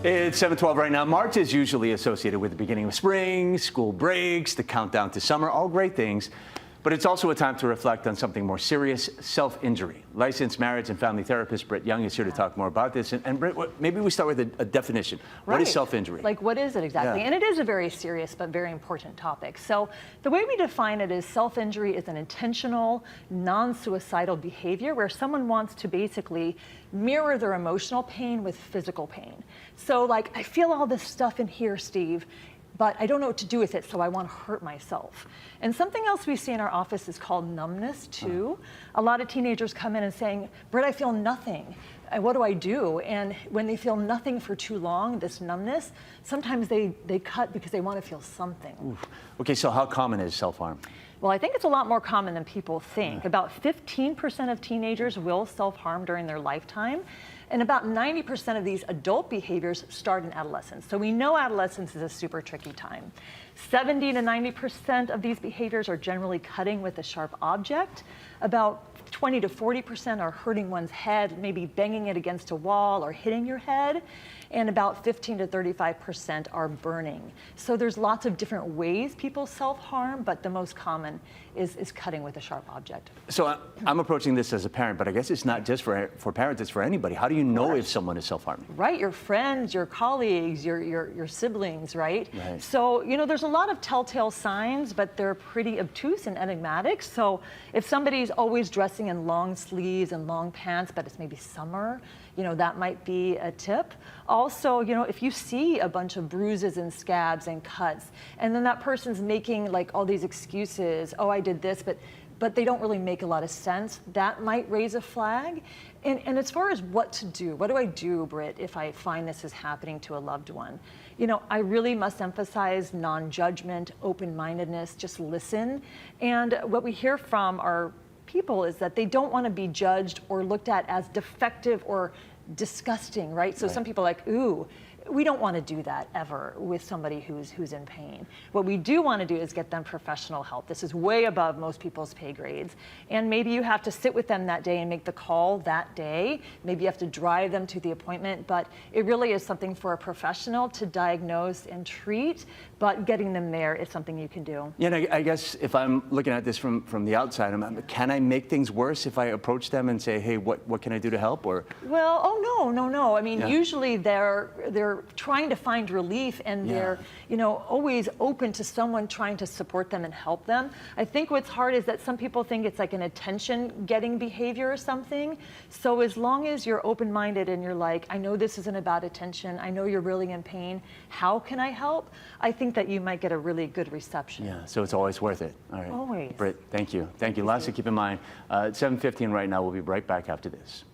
It's 7:12 right now. March is usually associated with the beginning of spring, school breaks, the countdown to summer, all great things. But it's also a time to reflect on something more serious, self-injury. Licensed marriage and family therapist Britt Young is here to talk more about this. And Britt, maybe we start with a definition. Right. What is self-injury? Like, what is it exactly? Yeah. And it is a very serious but very important topic. So the way we define it is self-injury is an intentional, non-suicidal behavior where someone wants to basically mirror their emotional pain with physical pain. So like, I feel all this stuff in here, Steve, but I don't know what to do with it, so I want to hurt myself. And something else we see in our office is called numbness, too. A lot of teenagers come in and saying, Britt, I feel nothing. What do I do? And when they feel nothing for too long, this numbness, sometimes they cut because they want to feel something. Oof. Okay, so how common is self-harm? Well, I think it's a lot more common than people think. About 15% of teenagers will self-harm during their lifetime. And about 90% of these adult behaviors start in adolescence. So we know adolescence is a super tricky time. 70 to 90% of these behaviors are generally cutting with a sharp object. About 20 to 40% are hurting one's head, maybe banging it against a wall or hitting your head. And about 15 to 35% are burning. So there's lots of different ways people self-harm, but the most common is cutting with a sharp object. So I'm approaching this as a parent, but I guess it's not just for parents, it's for anybody. How do you know if someone is self-harming? Right, your friends, your colleagues, your siblings, right? So, you know, there's a lot of telltale signs, but they're pretty obtuse and enigmatic. So if somebody's always dressing in long sleeves and long pants, but it's maybe summer, you know, that might be a tip. Also, you know, if you see a bunch of bruises and scabs and cuts, and then that person's making like all these excuses, oh, I did this, but they don't really make a lot of sense, that might raise a flag. And as far as what to do, what do I do, Britt, if I find this is happening to a loved one? You know, I really must emphasize non-judgment, open-mindedness, just listen. And what we hear from our people is that they don't want to be judged or looked at as defective or disgusting, right? So some people are like, ooh, we don't want to do that ever with somebody who's in pain. What we do want to do is get them professional help. This is way above most people's pay grades. And maybe you have to sit with them that day and make the call that day. Maybe you have to drive them to the appointment, but it really is something for a professional to diagnose and treat, but getting them there is something you can do. Yeah, and I guess if I'm looking at this from the outside, can I make things worse if I approach them and say, hey, what can I do to help? Or well, oh no. I mean, usually they're trying to find relief, and they're, you know, always open to someone trying to support them and help them. I think what's hard is that some people think it's like an attention-getting behavior or something. So as long as you're open-minded and you're like, I know this isn't about attention, I know you're really in pain, how can I help? I think that you might get a really good reception. Yeah, so it's always worth it. All right. Always. Britt, thank you. Thank you. Lots to keep in mind. 7:15 right now. We'll be right back after this.